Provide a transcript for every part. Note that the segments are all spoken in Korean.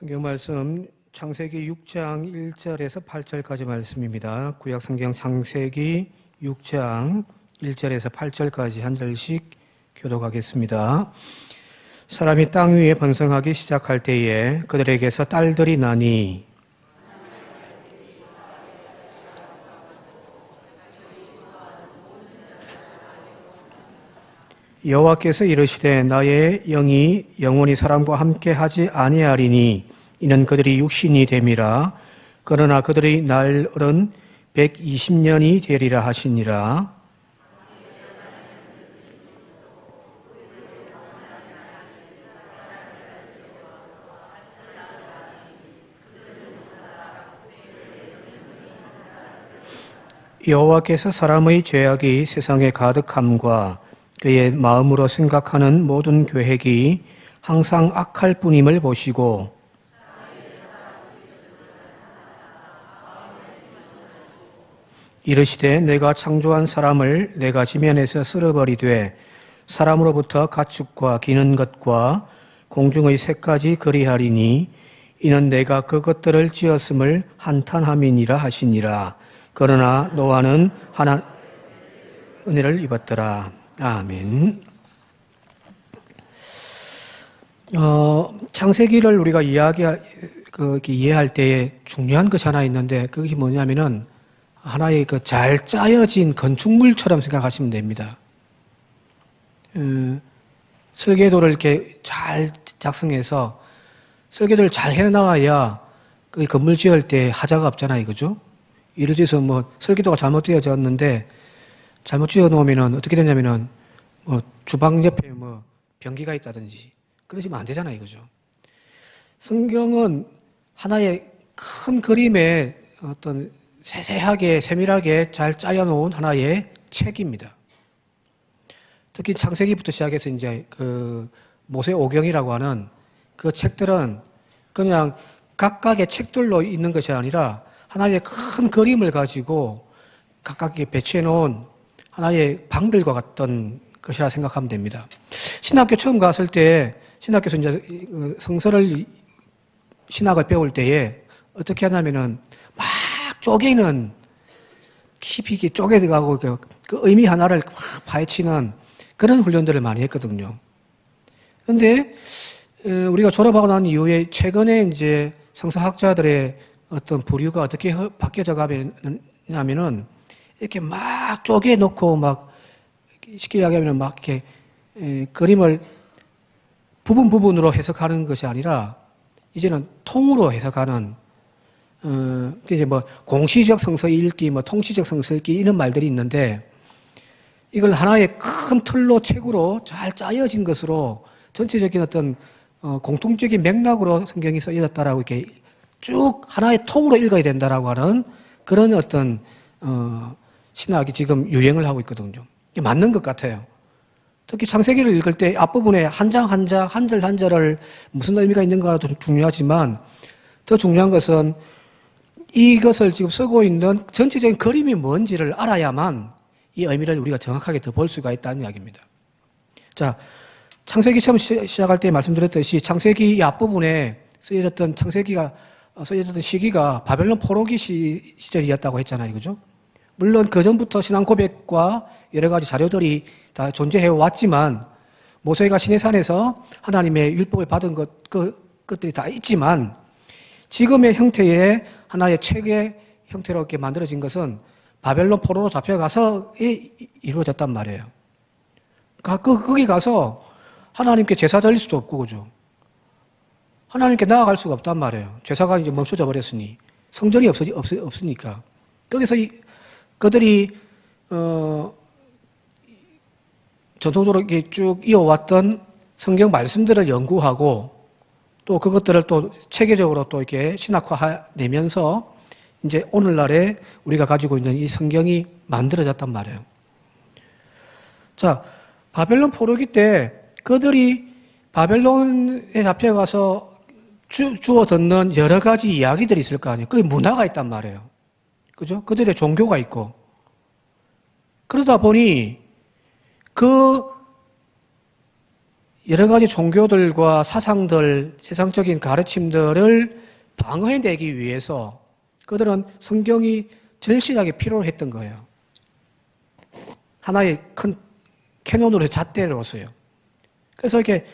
성경 말씀 창세기 6장 1절에서 8절까지 말씀입니다. 구약 성경 창세기 6장 1절에서 8절까지 한 절씩 교독하겠습니다. 사람이 땅 위에 번성하기 시작할 때에 그들에게서 딸들이 나니 여호와께서 이르시되 나의 영이 영원히 사람과 함께 하지 아니하리니 이는 그들이 육신이 됨이라. 그러나 그들의 날은 120년이 되리라 하시니라. 여호와께서 사람의 죄악이 세상에 가득함과 그의 마음으로 생각하는 모든 계획이 항상 악할 뿐임을 보시고 이르시되 내가 창조한 사람을 내가 지면에서 쓸어버리되 사람으로부터 가축과 기는 것과 공중의 새까지 그리하리니 이는 내가 그것들을 지었음을 한탄함이니라 하시니라. 그러나 노아는 하나 은혜를 입었더라. 아멘. 창세기를 우리가 이해할 때에 중요한 것이 하나 있는데 그게 뭐냐면은 하나의 잘 짜여진 건축물처럼 생각하시면 됩니다. 설계도를 이렇게 잘 작성해서 설계도를 잘 해나가야 그 건물 지을 때 하자가 없잖아요, 그죠? 예를 들어서 설계도가 잘못되어졌는데 잘못 지어 놓으면은 어떻게 되냐면은 주방 옆에 변기가 있다든지 그러시면 안 되잖아요, 그죠? 성경은 하나의 큰 그림에 어떤 세세하게 세밀하게 잘 짜여 놓은 하나의 책입니다. 특히 창세기부터 시작해서 이제 모세 오경이라고 하는 그 책들은 그냥 각각의 책들로 있는 것이 아니라 하나의 큰 그림을 가지고 각각 배치해 놓은 하나의 방들과 같던 것이라 생각하면 됩니다. 신학교 처음 갔을 때, 신학교에서 이제 신학을 배울 때에 어떻게 하냐면은 막 쪼개는, 깊이 쪼개 들어가고 그 의미 하나를 확 파헤치는 그런 훈련들을 많이 했거든요. 그런데 우리가 졸업하고 난 이후에 최근에 이제 성서학자들의 어떤 부류가 어떻게 바뀌어져 가냐면은 이렇게 막 쪼개놓고 막 쉽게 이야기하면 막 이렇게 그림을 부분으로 해석하는 것이 아니라 이제는 통으로 해석하는 이제 공시적 성서 읽기, 통시적 성서 읽기 이런 말들이 있는데 이걸 하나의 큰 틀로 책으로 잘 짜여진 것으로 전체적인 어떤 공통적인 맥락으로 성경이 쓰여졌다라고 이렇게 쭉 하나의 통으로 읽어야 된다라고 하는 그런 어떤 신학이 지금 유행을 하고 있거든요. 맞는 것 같아요. 특히 창세기를 읽을 때 앞부분에 한 장 한 장, 한 절 한 절을 무슨 의미가 있는가도 중요하지만 더 중요한 것은 이것을 지금 쓰고 있는 전체적인 그림이 뭔지를 알아야만 이 의미를 우리가 정확하게 더 볼 수가 있다는 이야기입니다. 자, 창세기 처음 시작할 때 말씀드렸듯이 창세기 이 앞부분에 창세기가 쓰여졌던 시기가 바벨론 포로기 시절이었다고 했잖아요. 그죠? 물론 그 전부터 신앙 고백과 여러 가지 자료들이 다 존재해 왔지만 모세가 시내산에서 하나님의 율법을 받은 것들이 다 있지만 지금의 형태의 하나의 책의 형태로 이렇게 만들어진 것은 바벨론 포로로 잡혀가서 이루어졌단 말이에요. 거기 가서 하나님께 제사 드릴 수도 없고, 그죠? 하나님께 나아갈 수가 없단 말이에요. 제사가 이제 멈춰져 버렸으니. 성전이 없으니까. 거기서 그들이, 전통적으로 이렇게 쭉 이어왔던 성경 말씀들을 연구하고 또 그것들을 또 체계적으로 또 이렇게 신학화내면서 이제 오늘날에 우리가 가지고 있는 이 성경이 만들어졌단 말이에요. 자, 바벨론 포로기 때 그들이 바벨론에 잡혀가서 주워 듣는 여러 가지 이야기들이 있을 거 아니에요. 그게 문화가 있단 말이에요. 그죠? 그들의 종교가 있고. 그러다 보니 그 여러 가지 종교들과 사상들, 세상적인 가르침들을 방어해내기 위해서 그들은 성경이 절실하게 필요로 했던 거예요. 하나의 큰 캐논으로 잣대로서요. 그래서 이렇게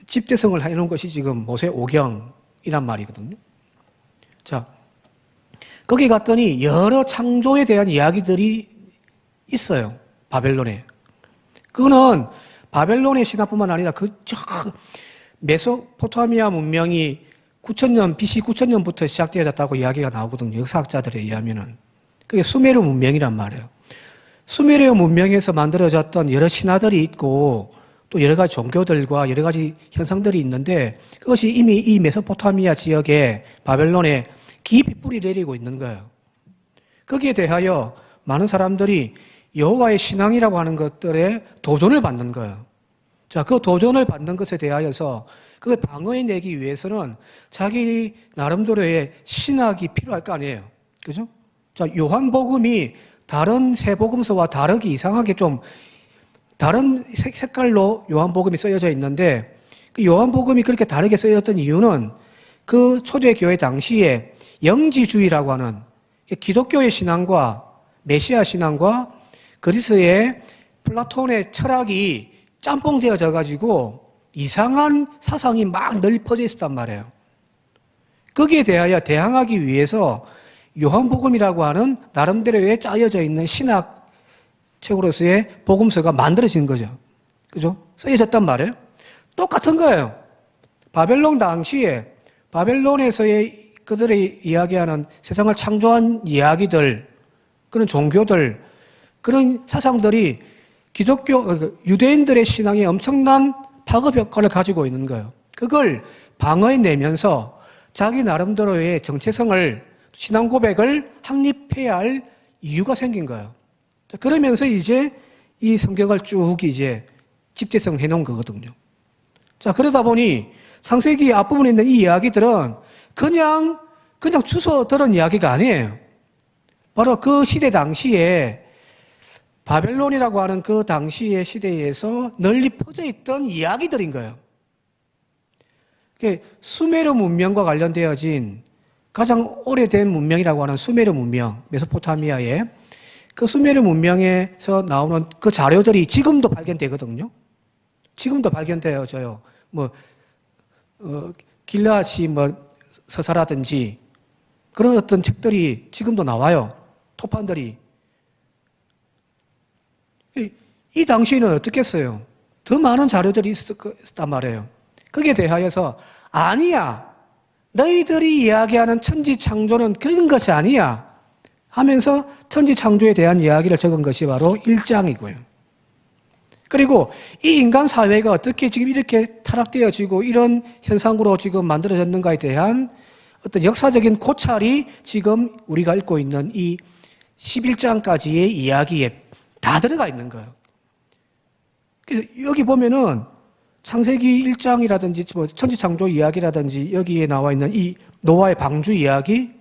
집대성을 해놓은 것이 지금 모세오경이란 말이거든요. 자, 거기 갔더니 여러 창조에 대한 이야기들이 있어요. 바벨론에. 그거는 바벨론의 신화뿐만 아니라 메소포타미아 문명이 9,000년, BC 9,000년부터 시작되어졌다고 이야기가 나오거든요. 역사학자들에 의하면은. 그게 수메르 문명이란 말이에요. 수메르 문명에서 만들어졌던 여러 신화들이 있고 또 여러 가지 종교들과 여러 가지 현상들이 있는데 그것이 이미 이 메소포타미아 지역에 바벨론에 깊이 뿌리 내리고 있는 거예요. 거기에 대하여 많은 사람들이 여호와의 신앙이라고 하는 것들에 도전을 받는 거예요. 자, 그 도전을 받는 것에 대하여서 그걸 방어해내기 위해서는 자기 나름대로의 신학이 필요할 거 아니에요. 그죠? 자, 요한복음이 다른 세 복음서와 다르게 이상하게 좀 다른 색깔로 요한복음이 쓰여져 있는데 그 요한복음이 그렇게 다르게 쓰여졌던 이유는 그 초대교회 당시에 영지주의라고 하는 기독교의 신앙과 메시아 신앙과 그리스의 플라톤의 철학이 짬뽕되어져 가지고 이상한 사상이 막 널리 퍼져 있었단 말이에요. 거기에 대하여 대항하기 위해서 요한복음이라고 하는 나름대로의 짜여져 있는 신학책으로서의 복음서가 만들어진 거죠. 그죠? 쓰여졌단 말이에요. 똑같은 거예요. 바벨론 당시에 바벨론에서의 그들이 이야기하는 세상을 창조한 이야기들, 그런 종교들, 그런 사상들이 기독교, 유대인들의 신앙에 엄청난 파급 효과를 가지고 있는 거예요. 그걸 방어해내면서 자기 나름대로의 정체성을, 신앙 고백을 확립해야 할 이유가 생긴 거예요. 그러면서 이제 이 성경을 쭉 이제 집대성 해놓은 거거든요. 자, 그러다 보니 창세기 앞부분에 있는 이 이야기들은 그냥 주워 들은 이야기가 아니에요. 바로 그 시대 당시에 바벨론이라고 하는 그 당시의 시대에서 널리 퍼져 있던 이야기들인 거예요. 수메르 문명과 관련되어진 가장 오래된 문명이라고 하는 수메르 문명, 메소포타미아의 그 수메르 문명에서 나오는 그 자료들이 지금도 발견되거든요. 지금도 발견되어져요. 길라시 서사라든지 그런 어떤 책들이 지금도 나와요. 토판들이. 이 당시에는 어떻겠어요? 더 많은 자료들이 있었단 말이에요. 거기에 대하여서 아니야. 너희들이 이야기하는 천지창조는 그런 것이 아니야. 하면서 천지창조에 대한 이야기를 적은 것이 바로 1장이고요. 그리고 이 인간 사회가 어떻게 지금 이렇게 타락되어지고 이런 현상으로 지금 만들어졌는가에 대한 어떤 역사적인 고찰이 지금 우리가 읽고 있는 이 11장까지의 이야기에 다 들어가 있는 거예요. 그래서 여기 보면은 창세기 1장이라든지 천지창조 이야기라든지 여기에 나와 있는 이 노아의 방주 이야기,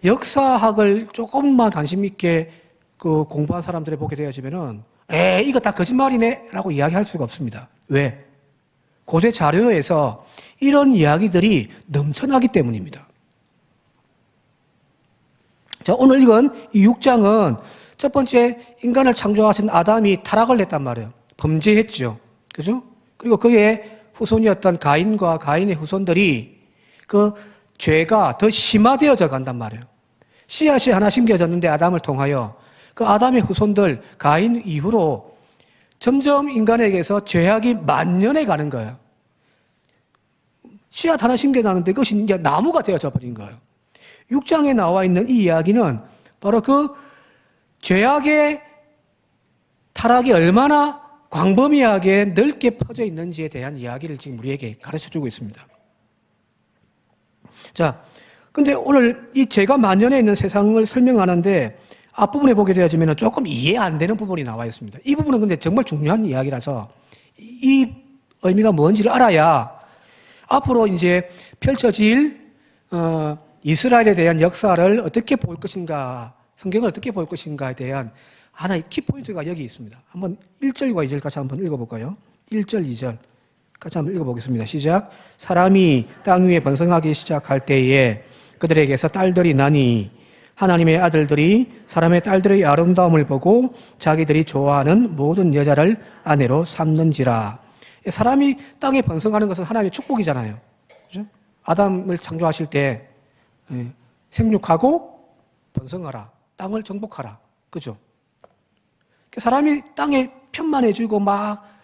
역사학을 조금만 관심 있게 공부한 사람들이 보게 되어지면은 이거 다 거짓말이네 라고 이야기할 수가 없습니다. 왜? 고대 자료에서 이런 이야기들이 넘쳐나기 때문입니다. 자, 오늘 읽은 이 6장은 첫 번째 인간을 창조하신 아담이 타락을 했단 말이에요. 범죄했죠. 그죠? 그리고 그의 후손이었던 가인과 가인의 후손들이 그 죄가 더 심화되어져 간단 말이에요. 씨앗이 하나 심겨졌는데 아담을 통하여 그 아담의 후손들 가인 이후로 점점 인간에게서 죄악이 만연해 가는 거예요. 씨앗 하나 심겨놨는데 그것이 이제 나무가 되어져 버린 거예요. 6장에 나와 있는 이 이야기는 바로 그 죄악의 타락이 얼마나 광범위하게 넓게 퍼져 있는지에 대한 이야기를 지금 우리에게 가르쳐 주고 있습니다. 자, 근데 오늘 이 죄가 만연해 있는 세상을 설명하는데 앞부분에 보게 되어지면 조금 이해 안 되는 부분이 나와 있습니다. 이 부분은 근데 정말 중요한 이야기라서 이 의미가 뭔지를 알아야 앞으로 이제 펼쳐질 이스라엘에 대한 역사를 어떻게 볼 것인가, 성경을 어떻게 볼 것인가에 대한 하나의 키포인트가 여기 있습니다. 한번 1절과 2절 같이 한번 읽어볼까요? 1절, 2절. 같이 한번 읽어보겠습니다. 시작. 사람이 땅 위에 번성하기 시작할 때에 그들에게서 딸들이 나니 하나님의 아들들이 사람의 딸들의 아름다움을 보고 자기들이 좋아하는 모든 여자를 아내로 삼는지라. 사람이 땅에 번성하는 것은 하나님의 축복이잖아요. 그죠? 아담을 창조하실 때 생육하고 번성하라. 땅을 정복하라. 그죠? 사람이 땅에 편만해지고 막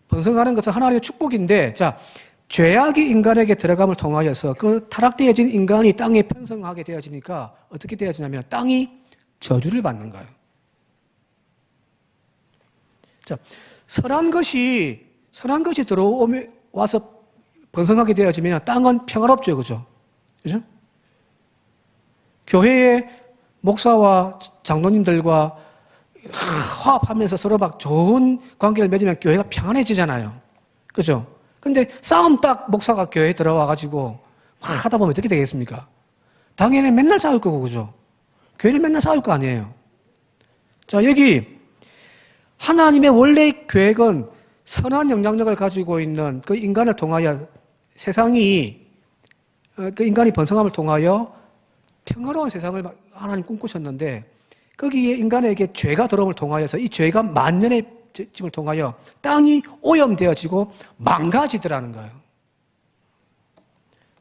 번성하는 것은 하나님의 축복인데, 자, 죄악이 인간에게 들어감을 통하여서 그 타락되어진 인간이 땅에 편성하게 되어지니까 어떻게 되어지냐면 땅이 저주를 받는 거예요. 자, 선한 것이 와서 번성하게 되어지면 땅은 평화롭죠. 그죠? 그죠? 교회의 목사와 장로님들과 화합하면서 서로 막 좋은 관계를 맺으면 교회가 평안해지잖아요. 그죠? 근데 싸움 딱 목사가 교회에 들어와가지고 막 하다 보면 어떻게 되겠습니까? 당연히 맨날 싸울 거고, 그죠? 교회는 맨날 싸울 거 아니에요. 자, 여기 하나님의 원래 계획은 선한 영향력을 가지고 있는 그 인간을 통하여 세상이, 그 인간이 번성함을 통하여 평화로운 세상을 하나님 꿈꾸셨는데 거기에 인간에게 죄가 들어옴을 통하여서 이 죄가 만년의 짐을 통하여 땅이 오염되어지고 망가지더라는 거예요.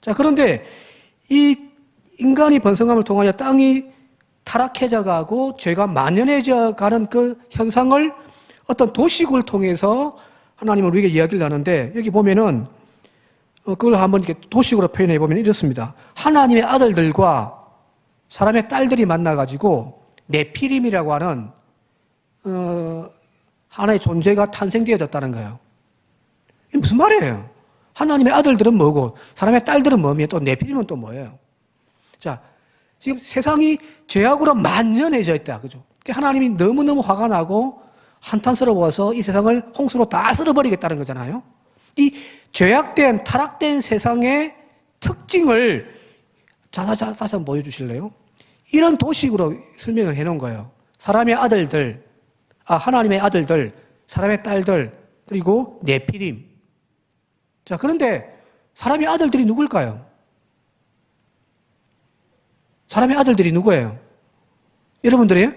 자, 그런데 이 인간이 번성함을 통하여 땅이 타락해져 가고 죄가 만연해져 가는 그 현상을 어떤 도식을 통해서 하나님은 우리에게 이야기를 하는데 여기 보면은 그걸 한번 이렇게 도식으로 표현해 보면 이렇습니다. 하나님의 아들들과 사람의 딸들이 만나가지고 네피림이라고 하는 하나의 존재가 탄생되어졌다는 거예요. 이게 무슨 말이에요? 하나님의 아들들은 뭐고 사람의 딸들은 뭐며 또 네피림은 또 뭐예요? 자, 지금 세상이 죄악으로 만연해져 있다. 그죠? 하나님이 너무너무 화가 나고 한탄스러워서 이 세상을 홍수로 다 쓸어버리겠다는 거잖아요. 이 죄악된 타락된 세상의 특징을 다시 한번 보여주실래요? 이런 도식으로 설명을 해놓은 거예요. 사람의 아들들, 하나님의 아들들, 사람의 딸들, 그리고 네피림. 자, 그런데 사람의 아들들이 누굴까요? 사람의 아들들이 누구예요? 여러분들이에요?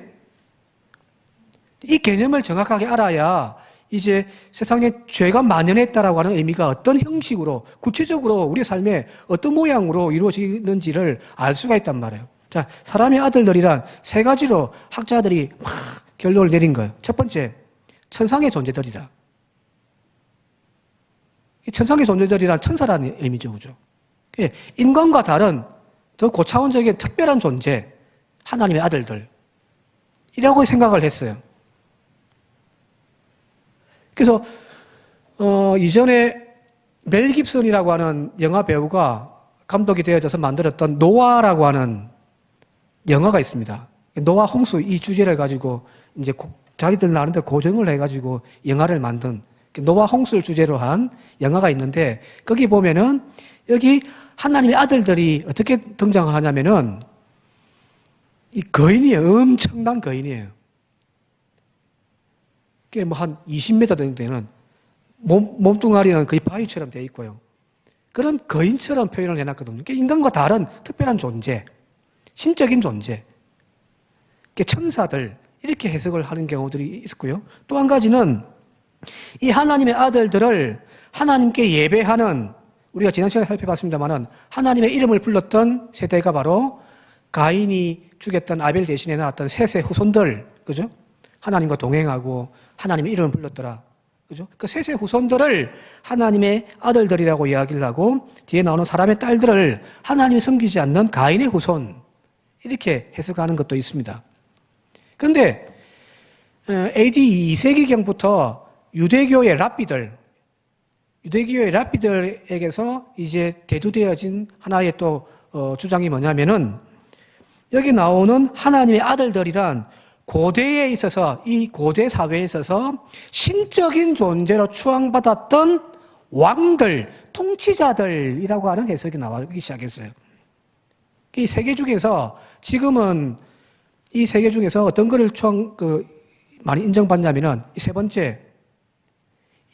이 개념을 정확하게 알아야 이제 세상에 죄가 만연했다라고 하는 의미가 어떤 형식으로, 구체적으로 우리의 삶에 어떤 모양으로 이루어지는지를 알 수가 있단 말이에요. 자, 사람의 아들들이란 세 가지로 학자들이 막 결론을 내린 거예요. 첫 번째, 천상의 존재들이다. 천상의 존재들이란 천사라는 의미죠. 그죠? 인간과 다른 더 고차원적인 특별한 존재, 하나님의 아들들. 이라고 생각을 했어요. 그래서, 이전에 멜 깁슨이라고 하는 영화 배우가 감독이 되어져서 만들었던 노아라고 하는 영화가 있습니다. 노아 홍수 이 주제를 가지고 이제 자기들 나름대로 고정을 해가지고 영화를 만든 노아 홍수를 주제로 한 영화가 있는데 거기 보면은 여기 하나님의 아들들이 어떻게 등장을 하냐면은 이 거인이에요. 엄청난 거인이에요. 그게 뭐 한 20m 정도 되는 몸뚱아리는 거의 바위처럼 되어 있고요. 그런 거인처럼 표현을 해놨거든요. 인간과 다른 특별한 존재, 신적인 존재, 천사들 이렇게 해석을 하는 경우들이 있었고요. 또 한 가지는 이 하나님의 아들들을 하나님께 예배하는, 우리가 지난 시간에 살펴봤습니다마는 하나님의 이름을 불렀던 세대가 바로 가인이 죽였던 아벨 대신에 나왔던 셋의 후손들, 그죠? 하나님과 동행하고 하나님의 이름을 불렀더라. 그죠? 그 셋의 후손들을 하나님의 아들들이라고 이야기를 하고 뒤에 나오는 사람의 딸들을 하나님이 섬기지 않는 가인의 후손, 이렇게 해석하는 것도 있습니다. 그런데 AD 2세기경부터 유대교의 랍비들에게서 이제 대두되어진 하나의 또 주장이 뭐냐면은 여기 나오는 하나님의 아들들이란 고대에 있어서, 이 고대 사회에 있어서 신적인 존재로 추앙받았던 왕들, 통치자들이라고 하는 해석이 나오기 시작했어요. 이 세계 중에서 지금은 이 세계 중에서 어떤 거를 많이 인정받냐면은 이 세 번째,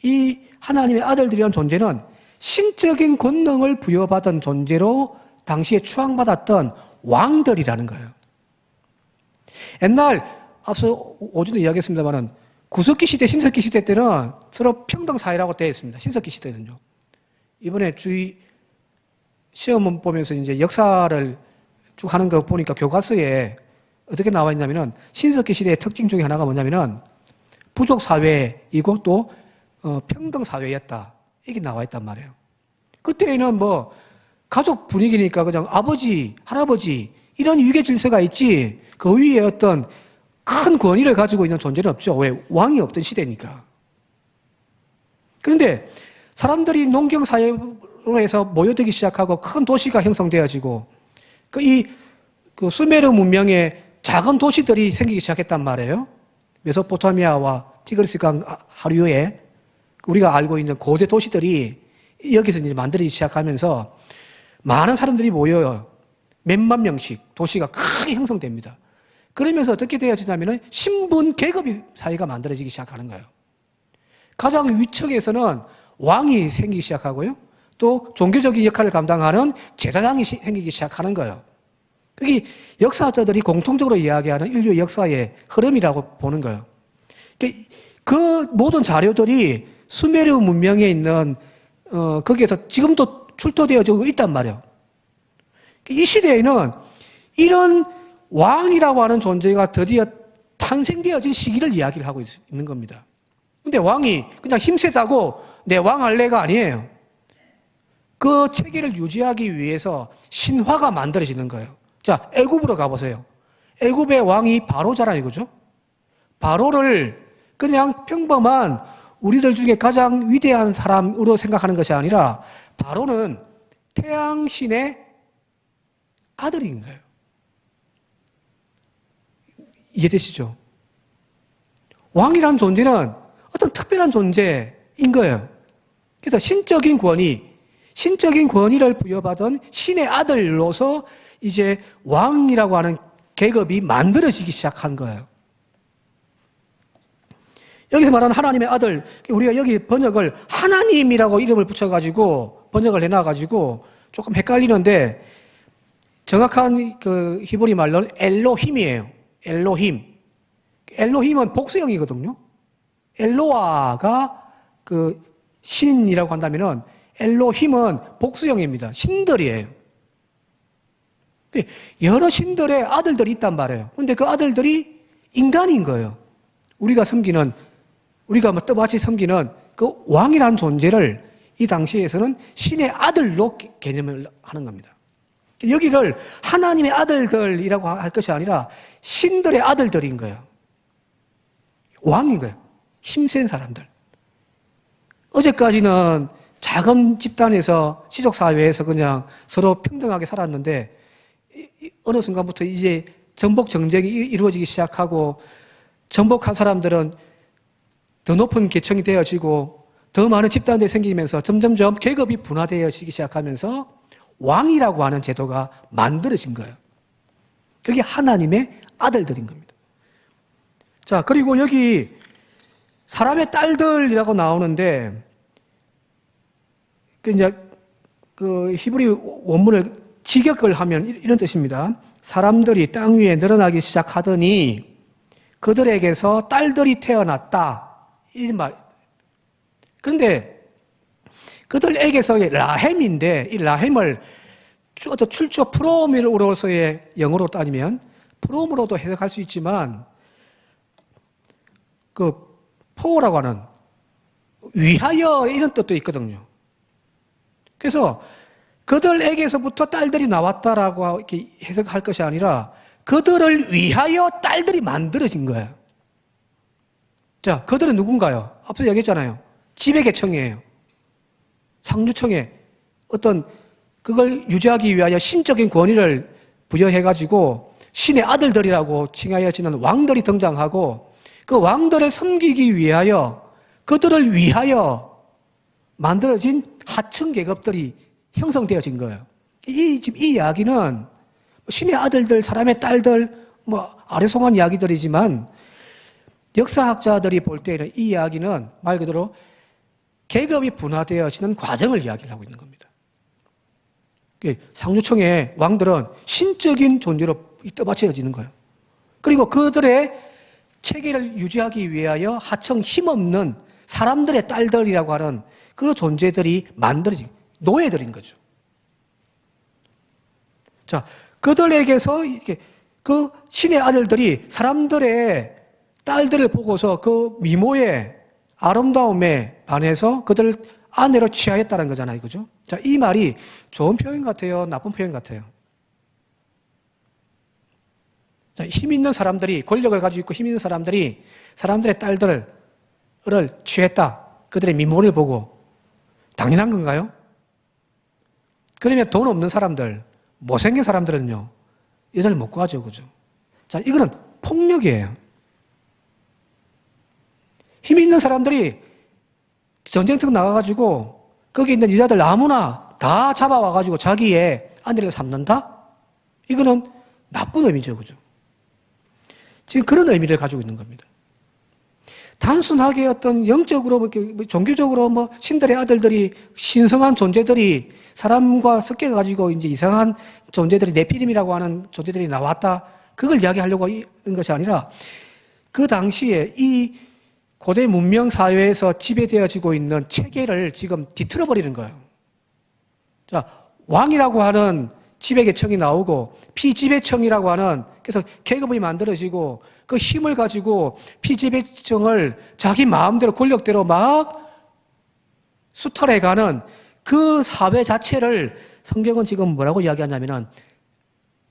이 하나님의 아들들이라는 존재는 신적인 권능을 부여받은 존재로 당시에 추앙받았던 왕들이라는 거예요. 옛날 앞서 오전에 이야기했습니다만은 구석기 시대, 신석기 시대 때는 서로 평등 사회라고 되어 있습니다. 신석기 시대는요. 이번에 주의 시험 보면서 이제 역사를 쭉 하는 거 보니까 교과서에 어떻게 나와 있냐면은 신석기 시대의 특징 중에 하나가 뭐냐면은 부족 사회이고 또 평등 사회였다. 이게 나와 있단 말이에요. 그때는 뭐 가족 분위기니까 그냥 아버지, 할아버지 이런 위계 질서가 있지 그 위에 어떤 큰 권위를 가지고 있는 존재는 없죠. 왜? 왕이 없던 시대니까. 그런데 사람들이 농경사회로 해서 모여들기 시작하고 큰 도시가 형성되어지고 그 수메르 문명의 작은 도시들이 생기기 시작했단 말이에요. 메소포타미아와 티그리스 강 하류에 우리가 알고 있는 고대 도시들이 여기서 이제 만들어지기 시작하면서 많은 사람들이 모여요. 몇만 명씩 도시가 크게 형성됩니다. 그러면서 어떻게 되어지냐면 신분 계급 사회가 만들어지기 시작하는 거예요. 가장 위층에서는 왕이 생기기 시작하고요. 또 종교적인 역할을 감당하는 제사장이 생기기 시작하는 거예요. 그게 역사학자들이 공통적으로 이야기하는 인류의 역사의 흐름이라고 보는 거예요. 그 모든 자료들이 수메르 문명에 있는 거기에서 지금도 출토되어지고 있단 말이에요. 이 시대에는 이런 왕이라고 하는 존재가 드디어 탄생되어진 시기를 이야기를 하고 있는 겁니다. 근데 왕이 그냥 힘세다고 내 왕 할래가 아니에요. 그 체계를 유지하기 위해서 신화가 만들어지는 거예요. 자, 애굽으로 가보세요. 애굽의 왕이 바로잖아요, 그죠? 바로를 그냥 평범한 우리들 중에 가장 위대한 사람으로 생각하는 것이 아니라 바로는 태양신의 아들인 거예요. 이해되시죠? 왕이라는 존재는 어떤 특별한 존재인 거예요. 그래서 신적인 권위를 부여받은 신의 아들로서 이제 왕이라고 하는 계급이 만들어지기 시작한 거예요. 여기서 말하는 하나님의 아들, 우리가 여기 번역을 하나님이라고 이름을 붙여가지고 번역을 해놔가지고 조금 헷갈리는데 정확한 그 히브리 말로는 엘로힘이에요. 엘로힘은 복수형이거든요. 엘로아가 그 신이라고 한다면은 엘로힘은 복수형입니다. 신들이에요. 여러 신들의 아들들이 있단 말이에요. 근데 그 아들들이 인간인 거예요. 우리가 떠받치 섬기는 그 왕이라는 존재를 이 당시에서는 신의 아들로 개념을 하는 겁니다. 여기를 하나님의 아들들이라고 할 것이 아니라 신들의 아들들인 거예요. 왕인 거예요. 힘센 사람들. 어제까지는 작은 집단에서 시족사회에서 그냥 서로 평등하게 살았는데 어느 순간부터 이제 정복 정쟁이 이루어지기 시작하고 정복한 사람들은 더 높은 계층이 되어지고 더 많은 집단들이 생기면서 점점점 계급이 분화되어지기 시작하면서 왕이라고 하는 제도가 만들어진 거예요. 그게 하나님의 아들들인 겁니다. 자, 그리고 여기 사람의 딸들이라고 나오는데 그 히브리 원문을 직역을 하면 이런 뜻입니다. 사람들이 땅 위에 늘어나기 시작하더니 그들에게서 딸들이 태어났다. 이 말. 그런데 그들에게서 라햄인데 이 라햄을 출처 프롬으로서의 영어로 따지면 프롬으로도 해석할 수 있지만 그 포라고 하는 위하여 이런 뜻도 있거든요. 그래서 그들에게서부터 딸들이 나왔다라고 이렇게 해석할 것이 아니라 그들을 위하여 딸들이 만들어진 거예요. 자, 그들은 누군가요? 앞서 얘기했잖아요. 지배계층이에요. 상류층에 어떤 그걸 유지하기 위하여 신적인 권위를 부여해가지고 신의 아들들이라고 칭하여지는 왕들이 등장하고 그 왕들을 섬기기 위하여 그들을 위하여 만들어진 하층 계급들이 형성되어진 거예요. 지금 이 이야기는 신의 아들들, 사람의 딸들, 아래송한 이야기들이지만 역사학자들이 볼 때는 이 이야기는 말 그대로 계급이 분화되어지는 과정을 이야기를 하고 있는 겁니다. 상류층의 왕들은 신적인 존재로 떠받쳐지는 거예요. 그리고 그들의 체계를 유지하기 위하여 하청 힘없는 사람들의 딸들이라고 하는 그 존재들이 만들어진 노예들인 거죠. 자, 그들에게서 그 신의 아들들이 사람들의 딸들을 보고서 그 미모의 아름다움에 반해서 그들을 아내로 취하였다는 거잖아요. 그죠? 자, 이 말이 좋은 표현 같아요? 나쁜 표현 같아요? 자, 힘 있는 사람들이, 권력을 가지고 있고 힘 있는 사람들이 사람들의 딸들을 취했다. 그들의 미모를 보고 당연한 건가요? 그러면 돈 없는 사람들, 못생긴 사람들은요, 여자를 못 구하죠. 그죠? 자, 이거는 폭력이에요. 힘 있는 사람들이 전쟁터 나가가지고 거기 있는 여자들 아무나 다 잡아와가지고 자기의 아내를 삼는다? 이거는 나쁜 의미죠. 그죠? 지금 그런 의미를 가지고 있는 겁니다. 단순하게 어떤 영적으로, 종교적으로 신들의 아들들이, 신성한 존재들이 사람과 섞여가지고 이제 이상한 존재들이 네피림이라고 하는 존재들이 나왔다. 그걸 이야기하려고 하는 것이 아니라 그 당시에 이 고대 문명 사회에서 지배되어지고 있는 체계를 지금 뒤틀어 버리는 거예요. 자, 왕이라고 하는 지배계층이 나오고 피지배층이라고 하는, 그래서 계급이 만들어지고 그 힘을 가지고 피지배층을 자기 마음대로 권력대로 막 수탈해가는 그 사회 자체를 성경은 지금 뭐라고 이야기하냐면은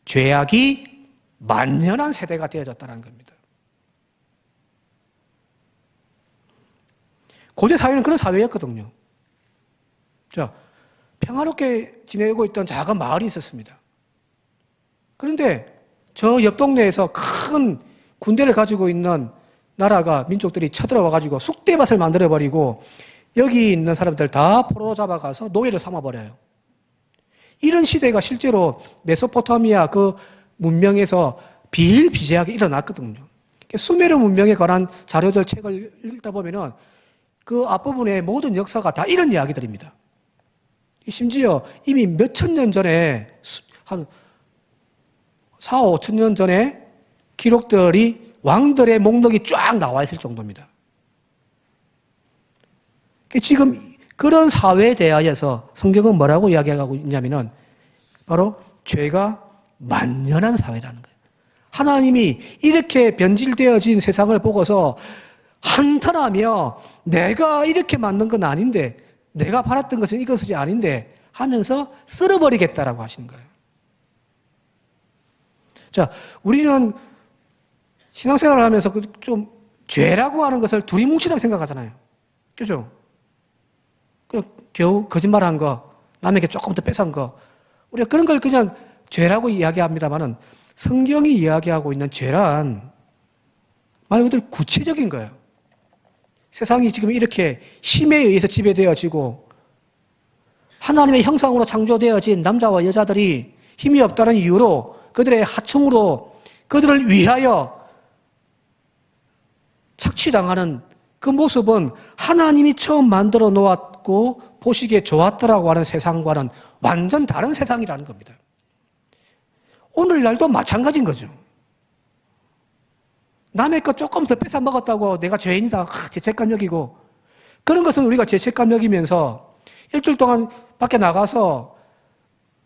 죄악이 만연한 세대가 되어졌다는 겁니다. 고대 사회는 그런 사회였거든요. 자, 평화롭게 지내고 있던 작은 마을이 있었습니다. 그런데 저 옆 동네에서 큰 군대를 가지고 있는 나라가, 민족들이 쳐들어와가지고 쑥대밭을 만들어버리고 여기 있는 사람들 다 포로 잡아가서 노예를 삼아버려요. 이런 시대가 실제로 메소포타미아 그 문명에서 비일비재하게 일어났거든요. 수메르 문명에 관한 자료들 책을 읽다 보면은 그 앞부분의 모든 역사가 다 이런 이야기들입니다. 심지어 이미 몇천 년 전에, 한 4, 5천 년 전에 기록들이 왕들의 목록이 쫙 나와 있을 정도입니다. 지금 그런 사회에 대하여서 성경은 뭐라고 이야기하고 있냐면은 바로 죄가 만연한 사회라는 거예요. 하나님이 이렇게 변질되어진 세상을 보고서 한탄하며 내가 이렇게 만든 건 아닌데, 내가 바랐던 것은 이것이 아닌데 하면서 쓸어버리겠다라고 하시는 거예요. 자, 우리는 신앙생활을 하면서 좀 죄라고 하는 것을 두리뭉실하게 생각하잖아요. 그죠? 겨우 거짓말한 거, 남에게 조금 더 뺏은 거, 우리가 그런 걸 그냥 죄라고 이야기합니다만은 성경이 이야기하고 있는 죄란 말 그대로 구체적인 거예요. 세상이 지금 이렇게 힘에 의해서 지배되어지고 하나님의 형상으로 창조되어진 남자와 여자들이 힘이 없다는 이유로 그들의 하청으로 그들을 위하여 착취당하는 그 모습은 하나님이 처음 만들어 놓았고 보시기에 좋았더라고 하는 세상과는 완전 다른 세상이라는 겁니다. 오늘날도 마찬가지인 거죠. 남의 것 조금 더 뺏어 먹었다고 내가 죄인이다, 죄책감 여기고, 그런 것은 우리가 죄책감 여기면서 일주일 동안 밖에 나가서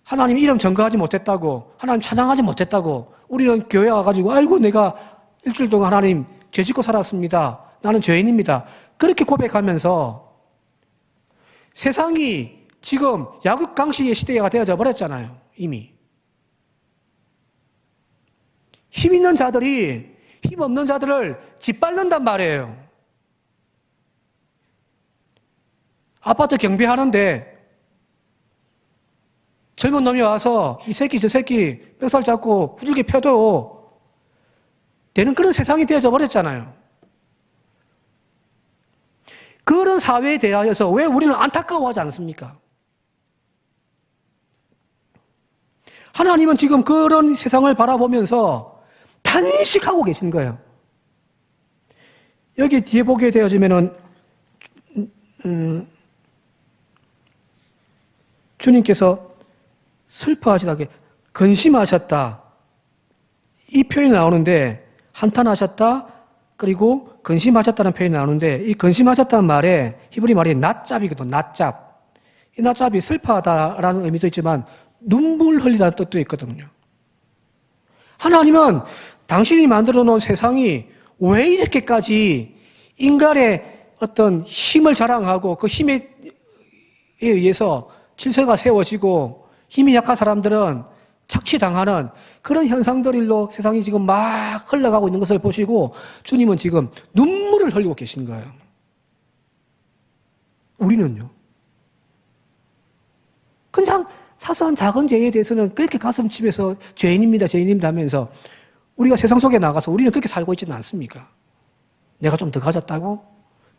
하나님 이름 전거하지 못했다고, 하나님 찬양하지 못했다고, 우리는 교회 와가지고 아이고 내가 일주일 동안 하나님 죄 짓고 살았습니다, 나는 죄인입니다, 그렇게 고백하면서 세상이 지금 약육강식의 시대가 되어져 버렸잖아요. 이미 힘 있는 자들이 힘 없는 자들을 짓밟는단 말이에요. 아파트 경비하는데 젊은 놈이 와서 이 새끼 저 새끼 멱살 잡고 후들겨 펴도 되는 그런 세상이 되어져 버렸잖아요. 그런 사회에 대하여서 왜 우리는 안타까워하지 않습니까? 하나님은 지금 그런 세상을 바라보면서 탄식하고 계신 거예요. 여기 뒤에 보게 되어지면은 주님께서 슬퍼하시다게 근심하셨다. 이 표현이 나오는데 한탄하셨다. 그리고 근심하셨다는 표현이 나오는데 이 근심하셨다는 말에 히브리 말이 낫잡이거든. 낫잡. 이 낫잡이 슬퍼하다라는 의미도 있지만 눈물 흘리다는 뜻도 있거든요. 하나님은 당신이 만들어 놓은 세상이 왜 이렇게까지 인간의 어떤 힘을 자랑하고 그 힘에 의해서 질서가 세워지고 힘이 약한 사람들은 착취당하는 그런 현상들로 세상이 지금 막 흘러가고 있는 것을 보시고 주님은 지금 눈물을 흘리고 계신 거예요. 우리는요? 그냥 사소한 작은 죄에 대해서는 그렇게 가슴 치면서 죄인입니다, 죄인입니다 하면서 우리가 세상 속에 나가서 우리는 그렇게 살고 있지는 않습니까? 내가 좀 더 가졌다고?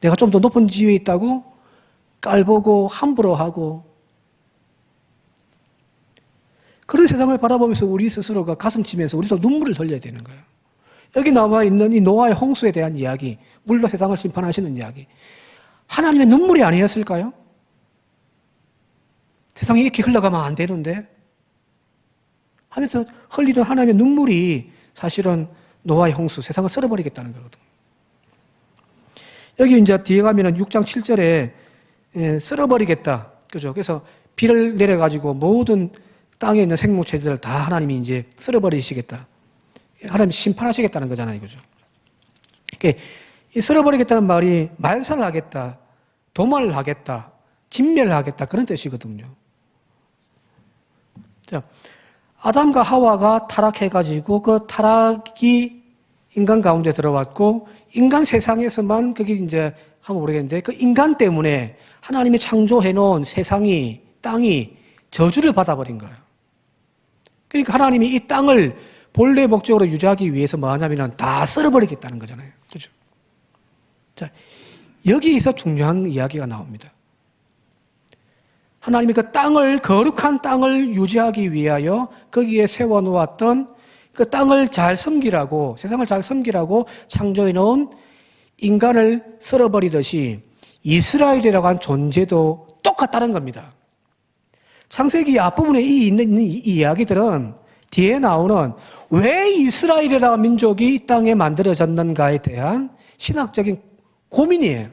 내가 좀 더 높은 지위에 있다고? 깔보고 함부로 하고 그런 세상을 바라보면서 우리 스스로가 가슴 치면서 우리도 눈물을 흘려야 되는 거예요. 여기 나와 있는 이 노아의 홍수에 대한 이야기, 물로 세상을 심판하시는 이야기, 하나님의 눈물이 아니었을까요? 세상이 이렇게 흘러가면 안 되는데 하면서 흘리는 하나님의 눈물이 사실은 노아의 홍수, 세상을 썰어버리겠다는 거거든요. 여기 이제 뒤에 가면은 6장 7절에 썰어버리겠다. 그죠? 그래서 비를 내려가지고 모든 땅에 있는 생물체들을 다 하나님이 이제 썰어버리시겠다. 하나님이 심판하시겠다는 거잖아요. 그죠? 그러니까 이 썰어버리겠다는 말이 말살을 하겠다, 도말을 하겠다, 진멸을 하겠다 그런 뜻이거든요. 자, 아담과 하와가 타락해가지고 그 타락이 인간 가운데 들어왔고 인간 세상에서만 그게 이제 한번 모르겠는데 그 인간 때문에 하나님이 창조해놓은 세상이 땅이 저주를 받아버린 거예요. 그러니까 하나님이 이 땅을 본래 목적으로 유지하기 위해서 뭐 하냐면은 다 썰어버리겠다는 거잖아요. 그죠? 자, 여기에서 중요한 이야기가 나옵니다. 하나님이 그 땅을, 거룩한 땅을 유지하기 위하여 거기에 세워놓았던 그 땅을 잘 섬기라고, 세상을 잘 섬기라고 창조해 놓은 인간을 썰어버리듯이 이스라엘이라고 한 존재도 똑같다는 겁니다. 창세기 앞부분에 있는 이 이야기들은 뒤에 나오는 왜 이스라엘이라는 민족이 이 땅에 만들어졌는가에 대한 신학적인 고민이에요.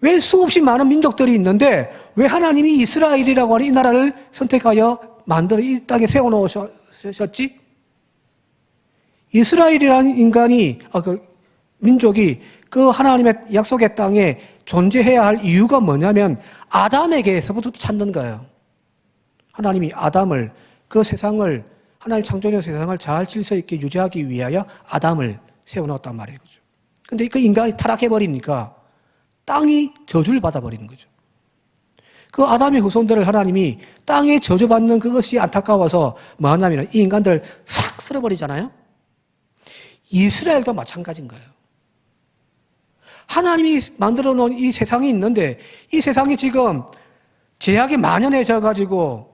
왜 수없이 많은 민족들이 있는데 왜 하나님이 이스라엘이라고 하는 이 나라를 선택하여 만들어 이 땅에 세워놓으셨지? 이스라엘이라는 인간이, 민족이 그 하나님의 약속의 땅에 존재해야 할 이유가 뭐냐면 아담에게서부터 찾는 거예요. 하나님이 아담을, 그 세상을, 하나님 창조의 세상을 잘 질서 있게 유지하기 위하여 아담을 세워놓았단 말이에요. 그죠? 근데 그 인간이 타락해버리니까 땅이 저주를 받아버리는 거죠. 그 아담의 후손들을 하나님이 땅에 저주받는 그것이 안타까워서 뭐 하냐면 이 인간들을 싹 쓸어버리잖아요. 이스라엘도 마찬가지인 거예요. 하나님이 만들어 놓은 이 세상이 있는데 이 세상이 지금 죄악이 만연해져 가지고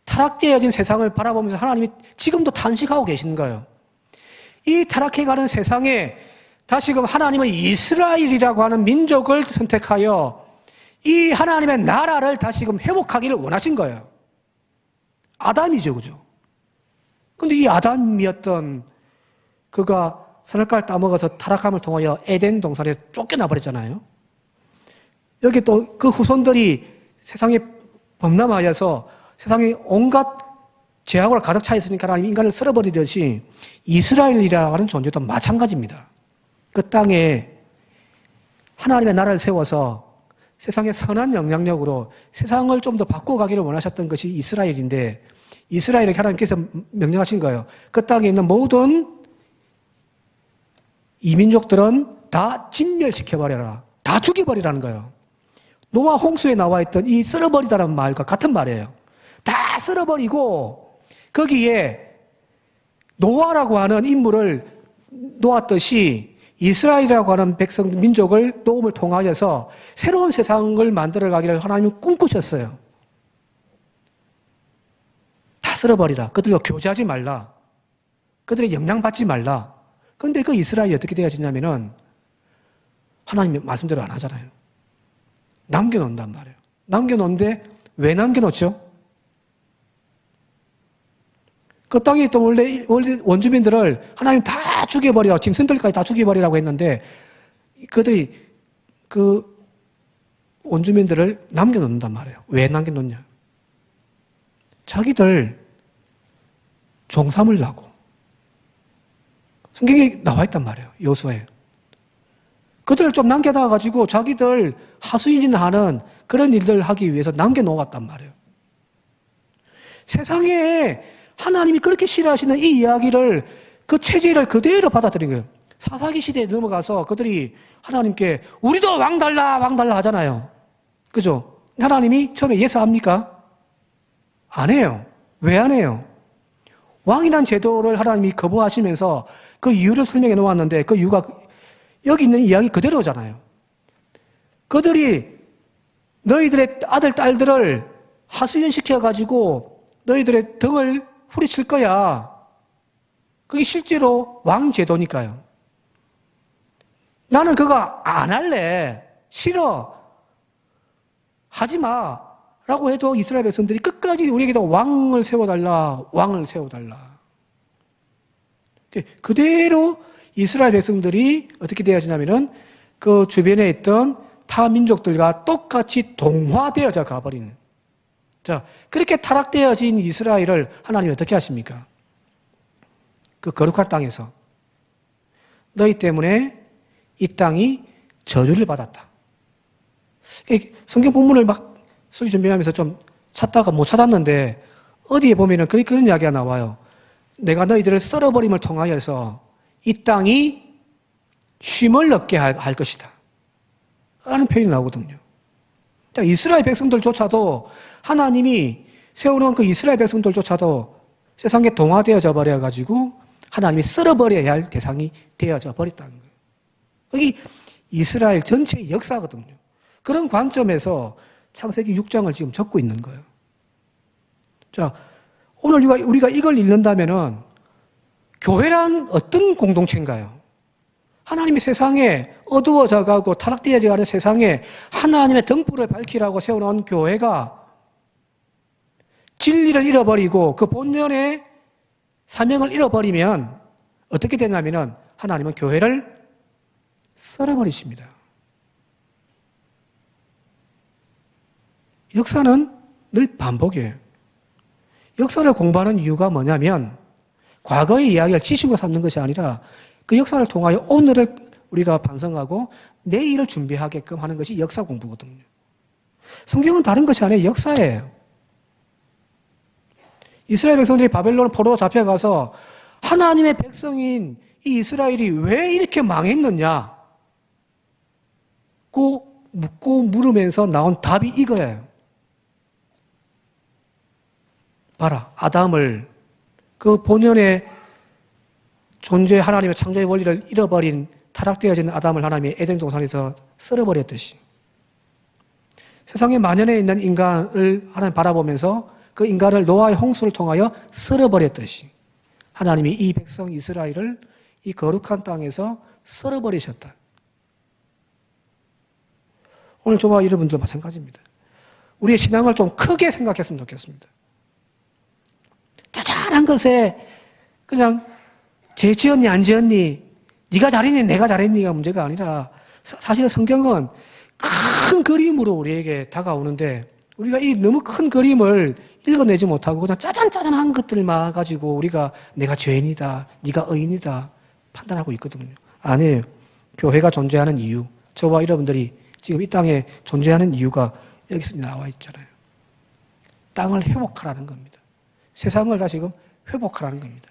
타락되어진 세상을 바라보면서 하나님이 지금도 탄식하고 계시는 거예요. 이 타락해가는 세상에 다시금 하나님은 이스라엘이라고 하는 민족을 선택하여 이 하나님의 나라를 다시금 회복하기를 원하신 거예요. 아담이죠, 그죠? 근데 이 아담이었던 그가 선악과를 따먹어서 타락함을 통하여 에덴 동산에 쫓겨나 버렸잖아요. 여기 또 그 후손들이 세상에 범람하여서 세상에 온갖 죄악으로 가득 차 있으니까 하나님 인간을 썰어버리듯이 이스라엘이라고 하는 존재도 마찬가지입니다. 그 땅에 하나님의 나라를 세워서 세상의 선한 영향력으로 세상을 좀 더 바꿔가기를 원하셨던 것이 이스라엘인데 이스라엘에게 하나님께서 명령하신 거예요. 그 땅에 있는 모든 이민족들은 다 진멸시켜버려라. 다 죽여버리라는 거예요. 노아 홍수에 나와 있던 이 썰어버리다라는 말과 같은 말이에요. 다 썰어버리고 거기에 노아라고 하는 인물을 놓았듯이 이스라엘이라고 하는 백성, 민족을 도움을 통하여서 새로운 세상을 만들어가기를 하나님이 꿈꾸셨어요. 다 쓸어버리라. 그들과 교제하지 말라. 그들의 영향받지 말라. 그런데 그 이스라엘이 어떻게 되어지냐면은 하나님의 말씀대로 안 하잖아요. 남겨놓는단 말이에요. 남겨놓는데 왜 남겨놓죠? 그 땅에 있던 원래 원주민들을 하나님 다 죽여버려, 짐승들까지 다 죽여버리라고 했는데 그들이 그 원주민들을 남겨놓는단 말이에요. 왜 남겨놓냐? 자기들 종 삼으려고. 성경에 나와 있단 말이에요. 여호수아에. 그들을 좀 남겨놔가지고 자기들 하수인이나 하는 그런 일들을 하기 위해서 남겨놓았단 말이에요. 세상에 하나님이 그렇게 싫어하시는 이 이야기를, 그 체제를 그대로 받아들인 거예요. 사사기 시대에 넘어가서 그들이 하나님께 우리도 왕 달라, 왕 달라 하잖아요. 그죠? 하나님이 처음에 예스합니까? 안 해요. 왜 안 해요? 왕이란 제도를 하나님이 거부하시면서 그 이유를 설명해 놓았는데 그 이유가 여기 있는 이야기 그대로잖아요. 그들이 너희들의 아들, 딸들을 하수연시켜가지고 너희들의 등을 후리칠 거야. 그게 실제로 왕 제도니까요. 나는 그거 안 할래. 싫어. 하지 마. 라고 해도 이스라엘 백성들이 끝까지 우리에게도 왕을 세워달라. 왕을 세워달라. 그대로 이스라엘 백성들이 어떻게 되어지냐면은 그 주변에 있던 타 민족들과 똑같이 동화되어져 가버리는. 자, 그렇게 타락되어진 이스라엘을 하나님이 어떻게 하십니까? 그 거룩한 땅에서 너희 때문에 이 땅이 저주를 받았다. 성경 본문을 막 수리 준비하면서 좀 찾다가 못 찾았는데 어디에 보면은 그런 이야기가 나와요. 내가 너희들을 썰어버림을 통하여서 이 땅이 쉼을 얻게 할 것이다. 라는 표현이 나오거든요. 이스라엘 백성들조차도 하나님이 세워놓은 그 이스라엘 백성들조차도 세상에 동화되어져 버려가지고 하나님이 썰어버려야 할 대상이 되어져 버렸다는 거예요. 여기 이스라엘 전체의 역사거든요. 그런 관점에서 창세기 6장을 지금 적고 있는 거예요. 자, 오늘 우리가 이걸 읽는다면은 교회란 어떤 공동체인가요? 하나님이 세상에 어두워져 가고 타락되어져 가는 세상에 하나님의 등불을 밝히라고 세워놓은 교회가 진리를 잃어버리고 그 본연의 사명을 잃어버리면 어떻게 되냐면은 하나님은 교회를 썰어버리십니다. 역사는 늘 반복이에요. 역사를 공부하는 이유가 뭐냐면 과거의 이야기를 지식으로 삼는 것이 아니라 그 역사를 통하여 오늘을 우리가 반성하고 내일을 준비하게끔 하는 것이 역사 공부거든요. 성경은 다른 것이 아니라 역사예요. 이스라엘 백성들이 바벨론 포로로 잡혀가서 하나님의 백성인 이 이스라엘이 왜 이렇게 망했느냐 고 묻고 물으면서 나온 답이 이거예요. 봐라, 아담을 그 본연의 존재 하나님의 창조의 원리를 잃어버린 타락되어진 아담을 하나님이 에덴 동산에서 썰어버렸듯이 세상에 만연해 있는 인간을 하나님 바라보면서 그 인간을 노아의 홍수를 통하여 썰어버렸듯이 하나님이 이 백성 이스라엘을 이 거룩한 땅에서 썰어버리셨다. 오늘 저와 여러분도 마찬가지입니다. 우리의 신앙을 좀 크게 생각했으면 좋겠습니다. 자잘한 것에 그냥 쟤 지었니 안 지었니, 네가 잘했니 내가 잘했니가 문제가 아니라 사실은 성경은 큰 그림으로 우리에게 다가오는데 우리가 이 너무 큰 그림을 읽어내지 못하고 그냥 짜잔짜잔한 것들만 가지고 우리가 내가 죄인이다, 네가 의인이다 판단하고 있거든요. 아니에요. 교회가 존재하는 이유, 저와 여러분들이 지금 이 땅에 존재하는 이유가 여기서 나와 있잖아요. 땅을 회복하라는 겁니다. 세상을 다시금 회복하라는 겁니다.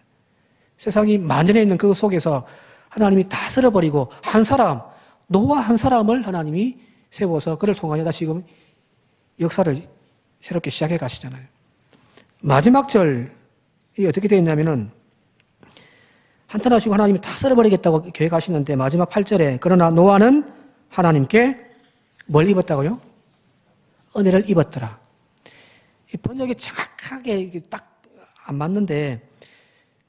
세상이 만연해 있는 그 속에서 하나님이 다 쓸어버리고 한 사람, 노아 한 사람을 하나님이 세워서 그를 통하여 다시금 역사를 새롭게 시작해 가시잖아요. 마지막 절이 어떻게 되어 있냐면은 한탄하시고 하나님이 다 쓸어버리겠다고 계획하시는데 마지막 8절에 그러나 노아는 하나님께 뭘 입었다고요? 은혜를 입었더라. 이 번역이 정확하게 딱 안 맞는데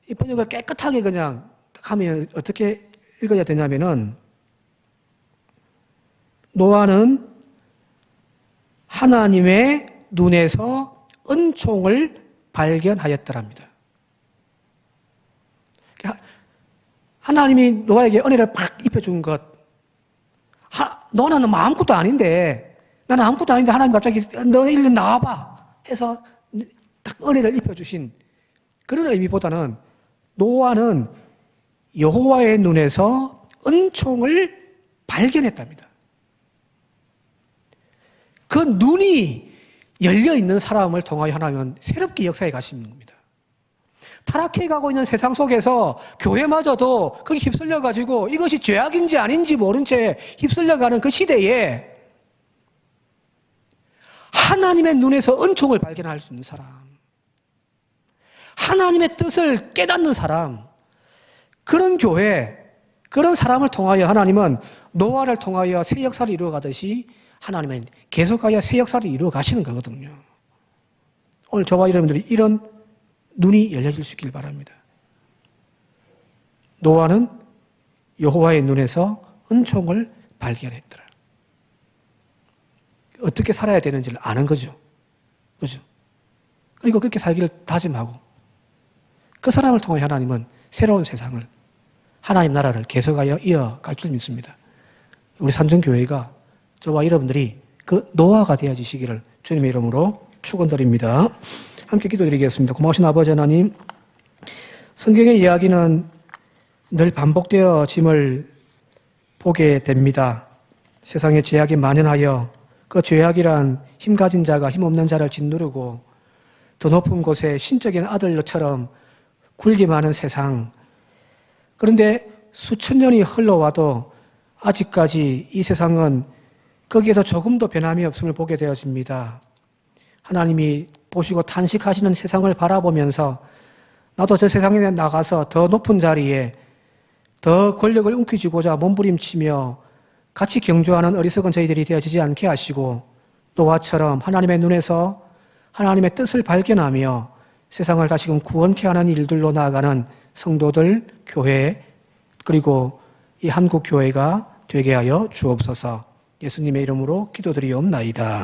이 번역을 깨끗하게 그냥 하면 어떻게 읽어야 되냐면은 노아는 하나님의 눈에서 은총을 발견하였더랍니다. 하나님이 노아에게 은혜를 팍 입혀준 것. 너는 아무것도 아닌데, 나는 아무것도 아닌데 하나님 갑자기 너 일로 나와봐 해서 딱 은혜를 입혀주신 그런 의미보다는 노아는 여호와의 눈에서 은총을 발견했답니다. 그 눈이 열려있는 사람을 통하여 하나님은 새롭게 역사에 가시는 겁니다. 타락해가고 있는 세상 속에서 교회마저도 거기 휩쓸려가지고 이것이 죄악인지 아닌지 모른 채 휩쓸려가는 그 시대에 하나님의 눈에서 은총을 발견할 수 있는 사람, 하나님의 뜻을 깨닫는 사람, 그런 교회, 그런 사람을 통하여 하나님은 노아를 통하여 새 역사를 이루어가듯이 하나님은 계속하여 새 역사를 이루어 가시는 거거든요. 오늘 저와 여러분들이 이런 눈이 열려질 수 있길 바랍니다. 노아는 여호와의 눈에서 은총을 발견했더라. 어떻게 살아야 되는지를 아는 거죠. 그죠? 그리고 그렇게 살기를 다짐하고 그 사람을 통해 하나님은 새로운 세상을, 하나님 나라를 계속하여 이어갈 줄 믿습니다. 우리 산정교회가 저와 여러분들이 그 노아가 되어지시기를 주님의 이름으로 축원드립니다. 함께 기도드리겠습니다. 고마우신 아버지 하나님, 성경의 이야기는 늘 반복되어짐을 보게 됩니다. 세상에 죄악이 만연하여 그 죄악이란 힘 가진 자가 힘없는 자를 짓누르고 더 높은 곳에 신적인 아들처럼 군림하는 세상. 그런데 수천 년이 흘러와도 아직까지 이 세상은 거기에서 조금도 변함이 없음을 보게 되어집니다. 하나님이 보시고 탄식하시는 세상을 바라보면서 나도 저 세상에 나가서 더 높은 자리에 더 권력을 움켜쥐고자 몸부림치며 같이 경주하는 어리석은 저희들이 되어지지 않게 하시고 노아처럼 하나님의 눈에서 하나님의 뜻을 발견하며 세상을 다시금 구원케 하는 일들로 나아가는 성도들, 교회, 그리고 이 한국교회가 되게 하여 주옵소서. 예수님의 이름으로 기도드리옵나이다.